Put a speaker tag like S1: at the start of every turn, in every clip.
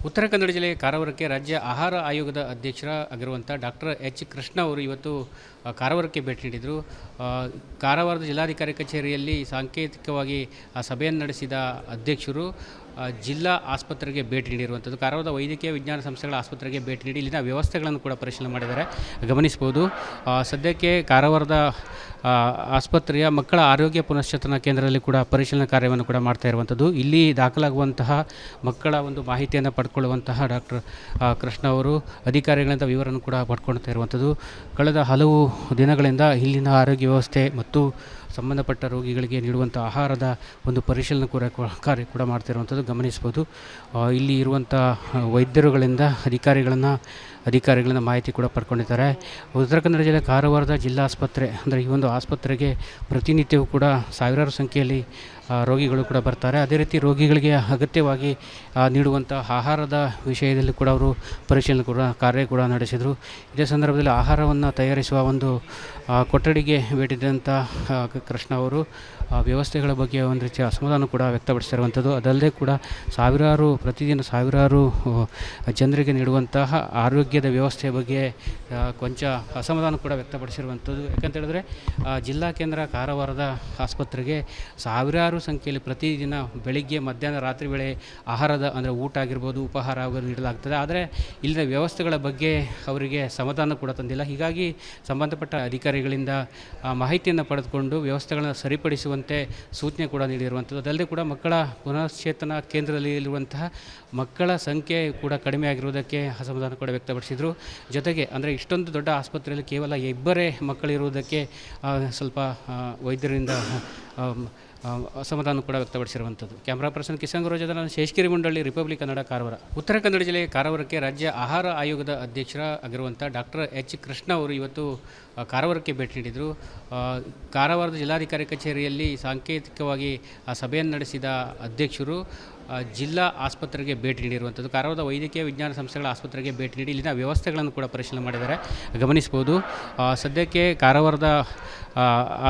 S1: ಉತ್ತರ ಕನ್ನಡ ಜಿಲ್ಲೆಯ ಕಾರವಾರಕ್ಕೆ ರಾಜ್ಯ ಆಹಾರ ಆಯೋಗದ ಅಧ್ಯಕ್ಷರಾಗಿರುವಂಥ ಡಾಕ್ಟರ್ ಎಚ್ ಕೃಷ್ಣ ಅವರು ಇವತ್ತು ಕಾರವಾರಕ್ಕೆ ಭೇಟಿ ನೀಡಿದರು. ಕಾರವಾರದ ಜಿಲ್ಲಾಧಿಕಾರಿ ಕಚೇರಿಯಲ್ಲಿ ಸಾಂಕೇತಿಕವಾಗಿ ಸಭೆಯನ್ನು ನಡೆಸಿದ ಅಧ್ಯಕ್ಷರು ಜಿಲ್ಲಾ ಆಸ್ಪತ್ರೆಗೆ ಭೇಟಿ ನೀಡಿರುವಂಥದ್ದು. ಕಾರವಾರದ ವೈದ್ಯಕೀಯ ವಿಜ್ಞಾನ ಸಂಸ್ಥೆಗಳ ಆಸ್ಪತ್ರೆಗೆ ಭೇಟಿ ನೀಡಿ ಇಲ್ಲಿನ ವ್ಯವಸ್ಥೆಗಳನ್ನು ಕೂಡ ಪರಿಶೀಲನೆ ಮಾಡಿದ್ದಾರೆ, ಗಮನಿಸ್ಬೋದು. ಸದ್ಯಕ್ಕೆ ಕಾರವಾರದ ಆಸ್ಪತ್ರೆಯ ಮಕ್ಕಳ ಆರೋಗ್ಯ ಪುನಶ್ಚೇತನ ಕೇಂದ್ರದಲ್ಲಿ ಕೂಡ ಪರಿಶೀಲನಾ ಕಾರ್ಯವನ್ನು ಕೂಡ ಮಾಡ್ತಾ ಇರುವಂಥದ್ದು. ಇಲ್ಲಿ ದಾಖಲಾಗುವಂತಹ ಮಕ್ಕಳ ಒಂದು ಮಾಹಿತಿಯನ್ನು ಪಡ್ಕೊಳ್ಳುವಂತಹ ಡಾಕ್ಟರ್ ಕೃಷ್ಣ ಅವರು ಅಧಿಕಾರಿಗಳಿಂದ ವಿವರನ್ನು ಕೂಡ ಪಡ್ಕೊಳ್ತಾ ಇರುವಂಥದ್ದು. ಕಳೆದ ಹಲವು ದಿನಗಳಿಂದ ಇಲ್ಲಿನ ಆರೋಗ್ಯ ವ್ಯವಸ್ಥೆ ಮತ್ತು ಸಂಬಂಧಪಟ್ಟ ರೋಗಿಗಳಿಗೆ ನೀಡುವಂಥ ಆಹಾರದ ಒಂದು ಪರಿಶೀಲನೆ ಕಾರ್ಯ ಕೂಡ ಮಾಡ್ತಿರುವಂಥದ್ದು ಗಮನಿಸ್ಬೋದು. ಇಲ್ಲಿ ಇರುವಂಥ ವೈದ್ಯರುಗಳಿಂದ ಅಧಿಕಾರಿಗಳಿಂದ ಮಾಹಿತಿ ಕೂಡ ಪಡ್ಕೊಂಡಿದ್ದಾರೆ. ಉತ್ತರ ಕನ್ನಡ ಜಿಲ್ಲೆ ಕಾರವಾರದ ಜಿಲ್ಲಾ ಆಸ್ಪತ್ರೆ ಅಂದರೆ ಈ ಒಂದು ಆಸ್ಪತ್ರೆಗೆ ಪ್ರತಿನಿತ್ಯವೂ ಕೂಡ ಸಾವಿರಾರು ಸಂಖ್ಯೆಯಲ್ಲಿ ರೋಗಿಗಳು ಕೂಡ ಬರ್ತಾರೆ. ಅದೇ ರೀತಿ ರೋಗಿಗಳಿಗೆ ಅಗತ್ಯವಾಗಿ ನೀಡುವಂಥ ಆಹಾರದ ವಿಷಯದಲ್ಲಿ ಕೂಡ ಅವರು ಪರಿಶೀಲನೆ ಕಾರ್ಯ ಕೂಡ ನಡೆಸಿದರು. ಇದೇ ಸಂದರ್ಭದಲ್ಲಿ ಆಹಾರವನ್ನು ತಯಾರಿಸುವ ಒಂದು ಕೊಠಡಿಗೆ ಭೇಟಿದಂಥ ಕೃಷ್ಣ ಅವರು ವ್ಯವಸ್ಥೆಗಳ ಬಗ್ಗೆ ಒಂದು ರೀತಿಯ ಅಸಮಾಧಾನ ಕೂಡ ವ್ಯಕ್ತಪಡಿಸಿರುವಂಥದ್ದು. ಅದಲ್ಲದೆ ಕೂಡ ಪ್ರತಿದಿನ ಸಾವಿರಾರು ಜನರಿಗೆ ನೀಡುವಂತಹ ಆರೋಗ್ಯದ ವ್ಯವಸ್ಥೆಯ ಬಗ್ಗೆ ಕೊಂಚ ಅಸಮಾಧಾನ ಕೂಡ ವ್ಯಕ್ತಪಡಿಸಿರುವಂಥದ್ದು. ಯಾಕಂತ ಹೇಳಿದ್ರೆ ಜಿಲ್ಲಾ ಕೇಂದ್ರ ಕಾರವಾರದ ಆಸ್ಪತ್ರೆಗೆ ಸಾವಿರಾರು ಸಂಖ್ಯೆಯಲ್ಲಿ ಪ್ರತಿದಿನ ಬೆಳಿಗ್ಗೆ, ಮಧ್ಯಾಹ್ನ, ರಾತ್ರಿ ವೇಳೆ ಆಹಾರದ ಅಂದರೆ ಊಟ ಆಗಿರ್ಬೋದು, ಉಪಹಾರ ಆಗಿರ್ಬೋದು ನೀಡಲಾಗ್ತದೆ. ಆದರೆ ಇಲ್ಲಿನ ವ್ಯವಸ್ಥೆಗಳ ಬಗ್ಗೆ ಅವರಿಗೆ ಸಮಾಧಾನ ಕೂಡ ತಂದಿಲ್ಲ. ಹೀಗಾಗಿ ಸಂಬಂಧಪಟ್ಟ ಅಧಿಕಾರಿಗಳಿಂದ ಮಾಹಿತಿಯನ್ನು ಪಡೆದುಕೊಂಡು ವ್ಯವಸ್ಥೆಗಳನ್ನು ಸರಿಪಡಿಸುವಂತೆ ಸೂಚನೆ ಕೂಡ ನೀಡಿರುವಂಥದ್ದು. ಅದಲ್ಲದೆ ಕೂಡ ಮಕ್ಕಳ ಪುನಶ್ಚೇತನ ಕೇಂದ್ರದಲ್ಲಿ ಇರುವಂತಹ ಮಕ್ಕಳ ಸಂಖ್ಯೆ ಕೂಡ ಕಡಿಮೆ ಆಗಿರುವುದಕ್ಕೆ ಅಸಮಾಧಾನ ಕೂಡ ವ್ಯಕ್ತಪಡಿಸಿದರು. ಜೊತೆಗೆ ಅಂದರೆ ಇಷ್ಟೊಂದು ದೊಡ್ಡ ಆಸ್ಪತ್ರೆಯಲ್ಲಿ ಕೇವಲ ಇಬ್ಬರೇ ಮಕ್ಕಳಿರುವುದಕ್ಕೆ ಸ್ವಲ್ಪ ವೈದ್ಯರಿಂದ ಅಸಮಾಧಾನ ಕೂಡ ವ್ಯಕ್ತಪಡಿಸಿರುವಂಥದ್ದು. ಕ್ಯಾಮ್ರಾ ಪರ್ಸನ್ ಕಿಶನ್ ಗುರು ಜೊತೆ ನಾನು ಶೇಷಗಿರಿ ಮುಂಡಳ್ಳಿ, ರಿಪಬ್ಲಿಕ್ ಕನ್ನಡ, ಕಾರವಾರ. ಉತ್ತರ ಕನ್ನಡ ಜಿಲ್ಲೆಯ ಕಾರವಾರಕ್ಕೆ ರಾಜ್ಯ ಆಹಾರ ಆಯೋಗದ ಅಧ್ಯಕ್ಷರಾಗಿರುವಂಥ ಡಾಕ್ಟರ್ ಎಚ್ ಕೃಷ್ಣ ಅವರು ಇವತ್ತು ಕಾರವಾರಕ್ಕೆ ಭೇಟಿ ನೀಡಿದರು. ಕಾರವಾರದ ಜಿಲ್ಲಾಧಿಕಾರಿ ಕಚೇರಿಯಲ್ಲಿ ಸಾಂಕೇತಿಕವಾಗಿ ಸಭೆಯನ್ನು ನಡೆಸಿದ ಅಧ್ಯಕ್ಷರು ಜಿಲ್ಲಾ ಆಸ್ಪತ್ರೆಗೆ ಭೇಟಿ ನೀಡಿರುವಂಥದ್ದು. ಕಾರವಾರದ ವೈದ್ಯಕೀಯ ವಿಜ್ಞಾನ ಸಂಸ್ಥೆಗಳ ಆಸ್ಪತ್ರೆಗೆ ಭೇಟಿ ನೀಡಿ ಇಲ್ಲಿನ ವ್ಯವಸ್ಥೆಗಳನ್ನು ಕೂಡ ಪರಿಶೀಲನೆ ಮಾಡಿದ್ದಾರೆ, ಗಮನಿಸ್ಬೋದು. ಸದ್ಯಕ್ಕೆ ಕಾರವಾರದ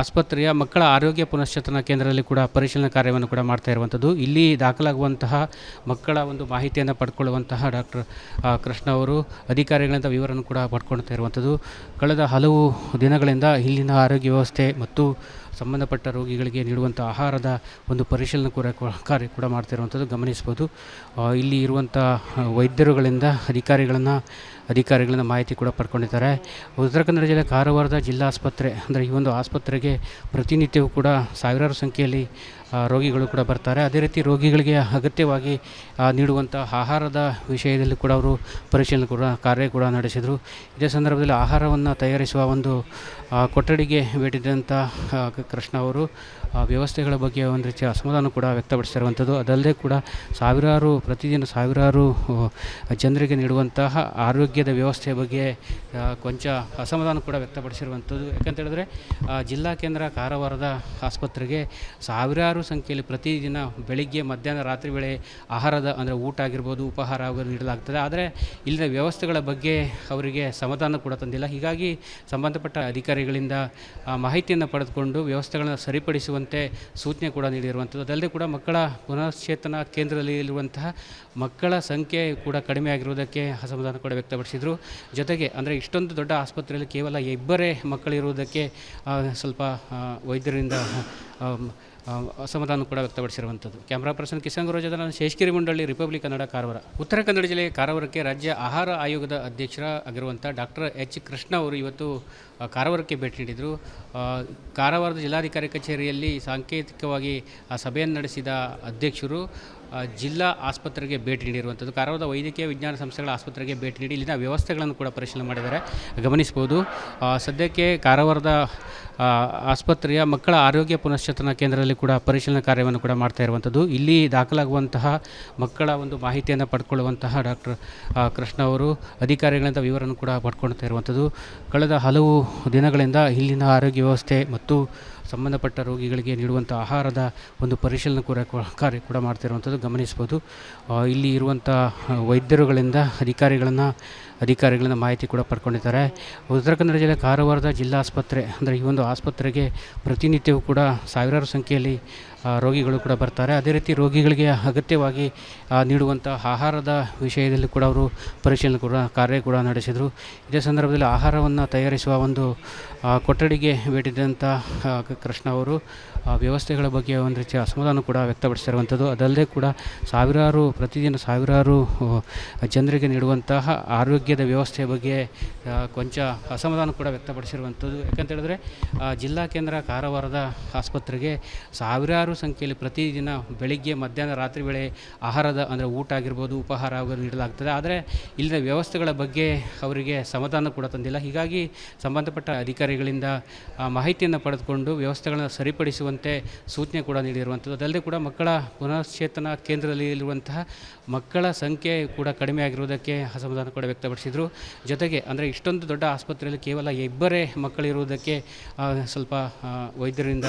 S1: ಆಸ್ಪತ್ರೆಯ ಮಕ್ಕಳ ಆರೋಗ್ಯ ಪುನಶ್ಚೇತನ ಕೇಂದ್ರದಲ್ಲಿ ಕೂಡ ಪರಿಶೀಲನಾ ಕಾರ್ಯವನ್ನು ಕೂಡ ಮಾಡ್ತಾ ಇರುವಂಥದ್ದು. ಇಲ್ಲಿ ದಾಖಲಾಗುವಂತಹ ಮಕ್ಕಳ ಒಂದು ಮಾಹಿತಿಯನ್ನು ಪಡ್ಕೊಳ್ಳುವಂತಹ ಡಾಕ್ಟರ್ ಕೃಷ್ಣ ಅವರು ಅಧಿಕಾರಿಗಳಿಂದ ವಿವರನ್ನು ಕೂಡ ಪಡ್ಕೊಳ್ತಾ ಇರುವಂಥದ್ದು. ಕಳೆದ ಹಲವು ದಿನಗಳಿಂದ ಇಲ್ಲಿನ ಆರೋಗ್ಯ ವ್ಯವಸ್ಥೆ ಮತ್ತು ಸಂಬಂಧಪಟ್ಟ ರೋಗಿಗಳಿಗೆ ನೀಡುವಂಥ ಆಹಾರದ ಒಂದು ಪರಿಶೀಲನೆ ಕಾರ್ಯ ಕೂಡ ಮಾಡ್ತಿರುವಂಥದ್ದು ಗಮನಿಸ್ಬೋದು. ಇಲ್ಲಿ ಇರುವಂಥ ವೈದ್ಯರುಗಳಿಂದ ಅಧಿಕಾರಿಗಳಿಂದ ಮಾಹಿತಿ ಕೂಡ ಪಡ್ಕೊಂಡಿದ್ದಾರೆ. ಉತ್ತರ ಕನ್ನಡ ಜಿಲ್ಲೆ ಕಾರವಾರದ ಜಿಲ್ಲಾ ಆಸ್ಪತ್ರೆ ಅಂದರೆ ಈ ಒಂದು ಆಸ್ಪತ್ರೆಗೆ ಪ್ರತಿನಿತ್ಯವೂ ಕೂಡ ಸಾವಿರಾರು ಸಂಖ್ಯೆಯಲ್ಲಿ ರೋಗಿಗಳು ಕೂಡ ಬರ್ತಾರೆ. ಅದೇ ರೀತಿ ರೋಗಿಗಳಿಗೆ ಅಗತ್ಯವಾಗಿ ನೀಡುವಂಥ ಆಹಾರದ ವಿಷಯದಲ್ಲಿ ಕೂಡ ಅವರು ಪರಿಶೀಲನೆ ಕಾರ್ಯ ಕೂಡ ನಡೆಸಿದರು. ಇದೇ ಸಂದರ್ಭದಲ್ಲಿ ಆಹಾರವನ್ನು ತಯಾರಿಸುವ ಒಂದು ಕೊಠಡಿಗೆ ಭೇಟಿದಂಥ ಕೃಷ್ಣ ಅವರು ವ್ಯವಸ್ಥೆಗಳ ಬಗ್ಗೆ ಒಂದು ರೀತಿಯ ಅಸಮಾಧಾನ ಕೂಡ ವ್ಯಕ್ತಪಡಿಸಿರುವಂಥದ್ದು. ಅದಲ್ಲದೆ ಕೂಡ ಪ್ರತಿದಿನ ಸಾವಿರಾರು ಜನರಿಗೆ ನೀಡುವಂತಹ ಆರೋಗ್ಯದ ವ್ಯವಸ್ಥೆಯ ಬಗ್ಗೆ ಕೊಂಚ ಅಸಮಾಧಾನ ಕೂಡ ವ್ಯಕ್ತಪಡಿಸಿರುವಂಥದ್ದು. ಯಾಕಂತ ಹೇಳಿದ್ರೆ ಜಿಲ್ಲಾ ಕೇಂದ್ರ ಕಾರವಾರದ ಆಸ್ಪತ್ರೆಗೆ ಸಾವಿರಾರು ಸಂಖ್ಯೆಯಲ್ಲಿ ಪ್ರತಿದಿನ ಬೆಳಿಗ್ಗೆ, ಮಧ್ಯಾಹ್ನ, ರಾತ್ರಿ ವೇಳೆ ಆಹಾರದ ಅಂದರೆ ಊಟ ಆಗಿರ್ಬೋದು, ಉಪಹಾರ ಆಗಿರ್ಬೋದು ನೀಡಲಾಗ್ತದೆ. ಆದರೆ ಇಲ್ಲಿನ ವ್ಯವಸ್ಥೆಗಳ ಬಗ್ಗೆ ಅವರಿಗೆ ಸಮಾಧಾನ ಕೂಡ ತಂದಿಲ್ಲ. ಹೀಗಾಗಿ ಸಂಬಂಧಪಟ್ಟ ಅಧಿಕಾರಿಗಳಿಂದ ಮಾಹಿತಿಯನ್ನು ಪಡೆದುಕೊಂಡು ವ್ಯವಸ್ಥೆಗಳನ್ನು ಸರಿಪಡಿಸುವಂತೆ ಸೂಚನೆ ಕೂಡ ನೀಡಿರುವಂಥದ್ದು. ಅದಲ್ಲದೆ ಕೂಡ ಮಕ್ಕಳ ಪುನಶ್ಚೇತನ ಕೇಂದ್ರದಲ್ಲಿ ಇರುವಂತಹ ಮಕ್ಕಳ ಸಂಖ್ಯೆ ಕೂಡ ಕಡಿಮೆ ಆಗಿರುವುದಕ್ಕೆ ಅಸಮಾಧಾನ ಕೂಡ ವ್ಯಕ್ತಪಡಿಸಿದರು. ಜೊತೆಗೆ ಅಂದರೆ ಇಷ್ಟೊಂದು ದೊಡ್ಡ ಆಸ್ಪತ್ರೆಯಲ್ಲಿ ಕೇವಲ ಇಬ್ಬರೇ ಮಕ್ಕಳಿರುವುದಕ್ಕೆ ಸ್ವಲ್ಪ ವೈದ್ಯರಿಂದ ಅಸಮಾಧಾನ ಕೂಡ ವ್ಯಕ್ತಪಡಿಸಿರುವಂಥದ್ದು. ಕ್ಯಾಮ್ರಾ ಪರ್ಸನ್ ಕಿಶನ್ ಗುರು ಜೊತೆ ನಾನು ಶೇಷಗಿರಿ ಮುಂಡಳ್ಳಿ, ರಿಪಬ್ಲಿಕ್ ಕನ್ನಡ, ಕಾರವಾರ. ಉತ್ತರ ಕನ್ನಡ ಜಿಲ್ಲೆಯ ಕಾರವಾರಕ್ಕೆ ರಾಜ್ಯ ಆಹಾರ ಆಯೋಗದ ಅಧ್ಯಕ್ಷರಾಗಿರುವಂಥ ಡಾಕ್ಟರ್ ಎಚ್ ಕೃಷ್ಣ ಅವರು ಇವತ್ತು ಕಾರವಾರಕ್ಕೆ ಭೇಟಿ ನೀಡಿದರು. ಕಾರವಾರದ ಜಿಲ್ಲಾಧಿಕಾರಿ ಕಚೇರಿಯಲ್ಲಿ ಸಾಂಕೇತಿಕವಾಗಿ ಸಭೆಯನ್ನು ನಡೆಸಿದ ಅಧ್ಯಕ್ಷರು ಜಿಲ್ಲಾ ಆಸ್ಪತ್ರೆಗೆ ಭೇಟಿ ನೀಡಿರುವಂಥದ್ದು. ಕಾರವಾರದ ವೈದ್ಯಕೀಯ ವಿಜ್ಞಾನ ಸಂಸ್ಥೆಗಳ ಆಸ್ಪತ್ರೆಗೆ ಭೇಟಿ ನೀಡಿ ಇಲ್ಲಿನ ವ್ಯವಸ್ಥೆಗಳನ್ನು ಕೂಡ ಪರಿಶೀಲನೆ ಮಾಡಿದ್ದಾರೆ, ಗಮನಿಸ್ಬೋದು. ಸದ್ಯಕ್ಕೆ ಕಾರವಾರದ ಆಸ್ಪತ್ರೆಯ ಮಕ್ಕಳ ಆರೋಗ್ಯ ಪುನಶ್ಚೇತನ ಕೇಂದ್ರದಲ್ಲಿ ಕೂಡ ಪರಿಶೀಲನಾ ಕಾರ್ಯವನ್ನು ಕೂಡ ಮಾಡ್ತಾ ಇರುವಂಥದ್ದು. ಇಲ್ಲಿ ದಾಖಲಾಗುವಂತಹ ಮಕ್ಕಳ ಒಂದು ಮಾಹಿತಿಯನ್ನು ಪಡ್ಕೊಳ್ಳುವಂತಹ ಡಾಕ್ಟರ್ ಕೃಷ್ಣ ಅವರು ಅಧಿಕಾರಿಗಳಿಂದ ವಿವರನ್ನು ಕೂಡ ಪಡ್ಕೊಳ್ತಾ ಇರುವಂಥದ್ದು. ಕಳೆದ ಹಲವು ದಿನಗಳಿಂದ ಇಲ್ಲಿನ ಆರೋಗ್ಯ ವ್ಯವಸ್ಥೆ ಮತ್ತು ಸಂಬಂಧಪಟ್ಟ ರೋಗಿಗಳಿಗೆ ನೀಡುವಂಥ ಆಹಾರದ ಒಂದು ಪರಿಶೀಲನೆ ಕಾರ್ಯ ಕೂಡ ಮಾಡ್ತಿರುವಂಥದ್ದು ಗಮನಿಸ್ಬೋದು. ಇಲ್ಲಿ ಇರುವಂಥ ವೈದ್ಯರುಗಳಿಂದ ಅಧಿಕಾರಿಗಳಿಂದ ಮಾಹಿತಿ ಕೂಡ ಪಡ್ಕೊಂಡಿದ್ದಾರೆ. ಉತ್ತರ ಕನ್ನಡ ಜಿಲ್ಲೆ ಕಾರವಾರದ ಜಿಲ್ಲಾ ಆಸ್ಪತ್ರೆ ಅಂದರೆ ಈ ಒಂದು ಆಸ್ಪತ್ರೆಗೆ ಪ್ರತಿನಿತ್ಯವೂ ಕೂಡ ಸಾವಿರಾರು ಸಂಖ್ಯೆಯಲ್ಲಿ ರೋಗಿಗಳು ಕೂಡ ಬರ್ತಾರೆ. ಅದೇ ರೀತಿ ರೋಗಿಗಳಿಗೆ ಅಗತ್ಯವಾಗಿ ನೀಡುವಂಥ ಆಹಾರದ ವಿಷಯದಲ್ಲಿ ಕೂಡ ಅವರು ಪರಿಶೀಲನೆ ಕಾರ್ಯ ಕೂಡ ನಡೆಸಿದರು. ಇದೇ ಸಂದರ್ಭದಲ್ಲಿ ಆಹಾರವನ್ನು ತಯಾರಿಸುವ ಒಂದು ಕೊಠಡಿಗೆ ಭೇಟಿದಂಥ ಕೃಷ್ಣ ಅವರು ವ್ಯವಸ್ಥೆಗಳ ಬಗ್ಗೆ ಒಂದು ರೀತಿಯ ಅಸಮಾಧಾನ ಕೂಡ ವ್ಯಕ್ತಪಡಿಸಿರುವಂಥದ್ದು. ಅದಲ್ಲದೆ ಕೂಡ ಪ್ರತಿದಿನ ಸಾವಿರಾರು ಜನರಿಗೆ ನೀಡುವಂತಹ ಆರೋಗ್ಯದ ವ್ಯವಸ್ಥೆಯ ಬಗ್ಗೆ ಕೊಂಚ ಅಸಮಾಧಾನ ಕೂಡ ವ್ಯಕ್ತಪಡಿಸಿರುವಂಥದ್ದು. ಯಾಕಂತೇಳಿದ್ರೆ ಜಿಲ್ಲಾ ಕೇಂದ್ರ ಕಾರವಾರದ ಆಸ್ಪತ್ರೆಗೆ ಸಾವಿರಾರು ಸಂಖ್ಯೆಯಲ್ಲಿ ಪ್ರತಿದಿನ ಬೆಳಿಗ್ಗೆ, ಮಧ್ಯಾಹ್ನ, ರಾತ್ರಿ ವೇಳೆ ಆಹಾರದ ಅಂದರೆ ಊಟ ಆಗಿರ್ಬೋದು, ಉಪಹಾರ ಆಗೋದು ನೀಡಲಾಗ್ತದೆ. ಆದರೆ ಇಲ್ಲಿನ ವ್ಯವಸ್ಥೆಗಳ ಬಗ್ಗೆ ಅವರಿಗೆ ಸಮಾಧಾನ ಕೂಡ ತಂದಿಲ್ಲ. ಹೀಗಾಗಿ ಸಂಬಂಧಪಟ್ಟ ಅಧಿಕಾರಿಗಳಿಂದ ಮಾಹಿತಿಯನ್ನು ಪಡೆದುಕೊಂಡು ವ್ಯವಸ್ಥೆಗಳನ್ನು ಸರಿಪಡಿಸುವಂತೆ ಸೂಚನೆ ಕೂಡ ನೀಡಿರುವಂಥದ್ದು. ಅದಲ್ಲದೆ ಕೂಡ ಮಕ್ಕಳ ಪುನಶ್ಚೇತನ ಕೇಂದ್ರದಲ್ಲಿ ಇರುವಂತಹ ಮಕ್ಕಳ ಸಂಖ್ಯೆ ಕೂಡ ಕಡಿಮೆ ಆಗಿರುವುದಕ್ಕೆ ಅಸಮಾಧಾನ ಕೂಡ ವ್ಯಕ್ತಪಡಿಸಿದರು. ಜೊತೆಗೆ ಅಂದರೆ ಇಷ್ಟೊಂದು ದೊಡ್ಡ ಆಸ್ಪತ್ರೆಯಲ್ಲಿ ಕೇವಲ ಇಬ್ಬರೇ ಮಕ್ಕಳಿರುವುದಕ್ಕೆ ಸ್ವಲ್ಪ ವೈದ್ಯರಿಂದ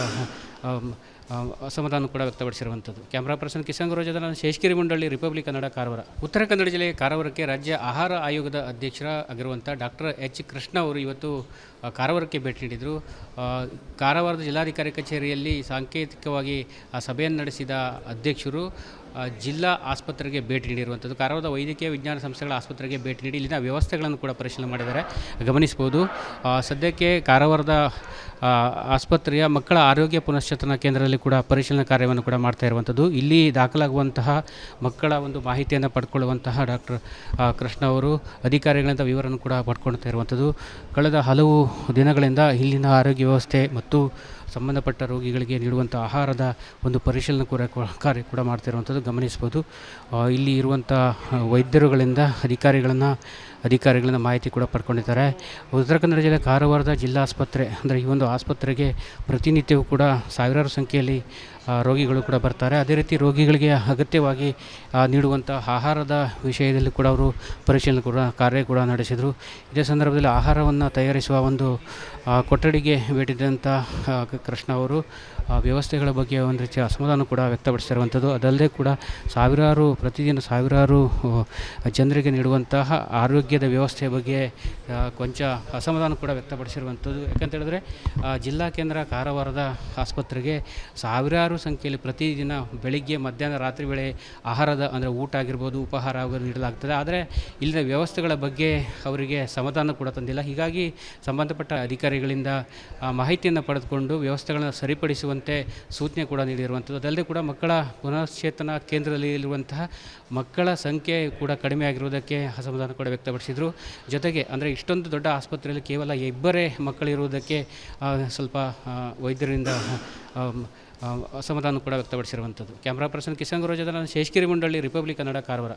S1: ಅಸಮಾಧಾನ ಕೂಡ ವ್ಯಕ್ತಪಡಿಸಿರುವಂಥದ್ದು. ಕ್ಯಾಮ್ರಾ ಪರ್ಸನ್ ಕಿಸನ್ ಗುರು ಜೊತೆ ನಾನು ಶೇಷಗಿರಿ ಮುಂಡಳ್ಳಿ, ರಿಪಬ್ಲಿಕ್ ಕನ್ನಡ, ಕಾರವಾರ. ಉತ್ತರ ಕನ್ನಡ ಜಿಲ್ಲೆಯ ಕಾರವಾರಕ್ಕೆ ರಾಜ್ಯ ಆಹಾರ ಆಯೋಗದ ಅಧ್ಯಕ್ಷರಾಗಿರುವಂಥ ಡಾಕ್ಟರ್ ಎಚ್ ಕೃಷ್ಣ ಅವರು ಇವತ್ತು ಕಾರವಾರಕ್ಕೆ ಭೇಟಿ ನೀಡಿದರು. ಕಾರವಾರದ ಜಿಲ್ಲಾಧಿಕಾರಿ ಕಚೇರಿಯಲ್ಲಿ ಸಾಂಕೇತಿಕವಾಗಿ ಸಭೆಯನ್ನು ನಡೆಸಿದ ಅಧ್ಯಕ್ಷರು ಜಿಲ್ಲಾ ಆಸ್ಪತ್ರೆಗೆ ಭೇಟಿ ನೀಡಿರುವಂಥದ್ದು. ಕಾರವಾರದ ವೈದ್ಯಕೀಯ ವಿಜ್ಞಾನ ಸಂಸ್ಥೆಗಳ ಆಸ್ಪತ್ರೆಗೆ ಭೇಟಿ ನೀಡಿ ಇಲ್ಲಿನ ವ್ಯವಸ್ಥೆಗಳನ್ನು ಕೂಡ ಪರಿಶೀಲನೆ ಮಾಡಿದ್ದಾರೆ, ಗಮನಿಸ್ಬೋದು. ಸದ್ಯಕ್ಕೆ ಕಾರವಾರದ ಆಸ್ಪತ್ರೆಯ ಮಕ್ಕಳ ಆರೋಗ್ಯ ಪುನಶ್ಚೇತನ ಕೇಂದ್ರದಲ್ಲಿ ಕೂಡ ಪರಿಶೀಲನಾ ಕಾರ್ಯವನ್ನು ಕೂಡ ಮಾಡ್ತಾ ಇರುವಂಥದ್ದು. ಇಲ್ಲಿ ದಾಖಲಾಗುವಂತಹ ಮಕ್ಕಳ ಒಂದು ಮಾಹಿತಿಯನ್ನು ಪಡ್ಕೊಳ್ಳುವಂತಹ ಡಾಕ್ಟರ್ ಕೃಷ್ಣ ಅವರು ಅಧಿಕಾರಿಗಳಿಂದ ವಿವರವನ್ನು ಕೂಡ ಪಡ್ಕೊಳ್ತಾ ಇರುವಂಥದ್ದು. ಕಳೆದ ಹಲವು ದಿನಗಳಿಂದ ಇಲ್ಲಿನ ಆರೋಗ್ಯ ವ್ಯವಸ್ಥೆ ಮತ್ತು ಸಂಬಂಧಪಟ್ಟ ರೋಗಿಗಳಿಗೆ ನೀಡುವಂಥ ಆಹಾರದ ಒಂದು ಪರಿಶೀಲನೆ ಕಾರ್ಯ ಕೂಡ ಮಾಡ್ತಿರುವಂಥದ್ದು ಗಮನಿಸ್ಬೋದು. ಇಲ್ಲಿ ಇರುವಂಥ ವೈದ್ಯರುಗಳಿಂದ ಅಧಿಕಾರಿಗಳಿಂದ ಮಾಹಿತಿ ಕೂಡ ಪಡ್ಕೊಂಡಿದ್ದಾರೆ. ಉತ್ತರ ಕನ್ನಡ ಜಿಲ್ಲೆ ಕಾರವಾರದ ಜಿಲ್ಲಾ ಆಸ್ಪತ್ರೆ ಅಂದರೆ ಈ ಒಂದು ಆಸ್ಪತ್ರೆಗೆ ಪ್ರತಿನಿತ್ಯವೂ ಕೂಡ ಸಾವಿರಾರು ಸಂಖ್ಯೆಯಲ್ಲಿ ರೋಗಿಗಳು ಕೂಡ ಬರ್ತಾರೆ. ಅದೇ ರೀತಿ ರೋಗಿಗಳಿಗೆ ಅಗತ್ಯವಾಗಿ ನೀಡುವಂಥ ಆಹಾರದ ವಿಷಯದಲ್ಲಿ ಕೂಡ ಅವರು ಪರಿಶೀಲನೆ ಕಾರ್ಯ ಕೂಡ ನಡೆಸಿದರು. ಇದೇ ಸಂದರ್ಭದಲ್ಲಿ ಆಹಾರವನ್ನು ತಯಾರಿಸುವ ಒಂದು ಕೊಠಡಿಗೆ ಭೇಟಿದಂಥ ಕೃಷ್ಣ ಅವರು ವ್ಯವಸ್ಥೆಗಳ ಬಗ್ಗೆ ಒಂದು ರೀತಿಯ ಅಸಮಾಧಾನ ಕೂಡ ವ್ಯಕ್ತಪಡಿಸಿರುವಂಥದ್ದು. ಅದಲ್ಲದೆ ಕೂಡ ಪ್ರತಿದಿನ ಸಾವಿರಾರು ಜನರಿಗೆ ನೀಡುವಂತಹ ಆರೋಗ್ಯದ ವ್ಯವಸ್ಥೆಯ ಬಗ್ಗೆ ಕೊಂಚ ಅಸಮಾಧಾನ ಕೂಡ ವ್ಯಕ್ತಪಡಿಸಿರುವಂಥದ್ದು. ಯಾಕಂತೇಳಿದ್ರೆ ಜಿಲ್ಲಾ ಕೇಂದ್ರ ಕಾರವಾರದ ಆಸ್ಪತ್ರೆಗೆ ಸಾವಿರಾರು ಸಂಖ್ಯೆಯಲ್ಲಿ ಪ್ರತಿದಿನ ಬೆಳಿಗ್ಗೆ, ಮಧ್ಯಾಹ್ನ, ರಾತ್ರಿ ವೇಳೆ ಆಹಾರದ ಅಂದರೆ ಊಟ ಆಗಿರ್ಬೋದು, ಉಪಹಾರ ಆಗೋದು ನೀಡಲಾಗ್ತದೆ. ಆದರೆ ಇಲ್ಲಿನ ವ್ಯವಸ್ಥೆಗಳ ಬಗ್ಗೆ ಅವರಿಗೆ ಸಮಾಧಾನ ಕೂಡ ತಂದಿಲ್ಲ. ಹೀಗಾಗಿ ಸಂಬಂಧಪಟ್ಟ ಅಧಿಕಾರಿಗಳಿಂದ ಮಾಹಿತಿಯನ್ನು ಪಡೆದುಕೊಂಡು ವ್ಯವಸ್ಥೆಗಳನ್ನು ಸರಿಪಡಿಸುವಂತೆ ಸೂಚನೆ ಕೂಡ ನೀಡಿರುವಂಥದ್ದು. ಅದಲ್ಲದೆ ಕೂಡ ಮಕ್ಕಳ ಪುನಶ್ಚೇತನ ಕೇಂದ್ರದಲ್ಲಿ ಇರುವಂತಹ ಮಕ್ಕಳ ಸಂಖ್ಯೆ ಕೂಡ ಕಡಿಮೆ ಆಗಿರುವುದಕ್ಕೆ ಅಸಮಾಧಾನ ಕೂಡ ವ್ಯಕ್ತಪಡಿಸಿದರು. ಜೊತೆಗೆ ಅಂದರೆ ಇಷ್ಟೊಂದು ದೊಡ್ಡ ಆಸ್ಪತ್ರೆಯಲ್ಲಿ ಕೇವಲ ಇಬ್ಬರೇ ಮಕ್ಕಳಿರುವುದಕ್ಕೆ ಸ್ವಲ್ಪ ವೈದ್ಯರಿಂದ ಅಸಮಾಧಾನ ಕೂಡ ವ್ಯಕ್ತಪಡಿಸಿರುವಂಥದ್ದು. ಕ್ಯಾಮ್ರಾ ಪರ್ಸನ್ ಕಿಸನ್ ಗುರು ಜೊತೆ ನಾನು ಶೇಷಗಿರಿ ಮುಂಡಳ್ಳಿ, ರಿಪಬ್ಲಿಕ್ ಕನ್ನಡ, ಕಾರವಾರ.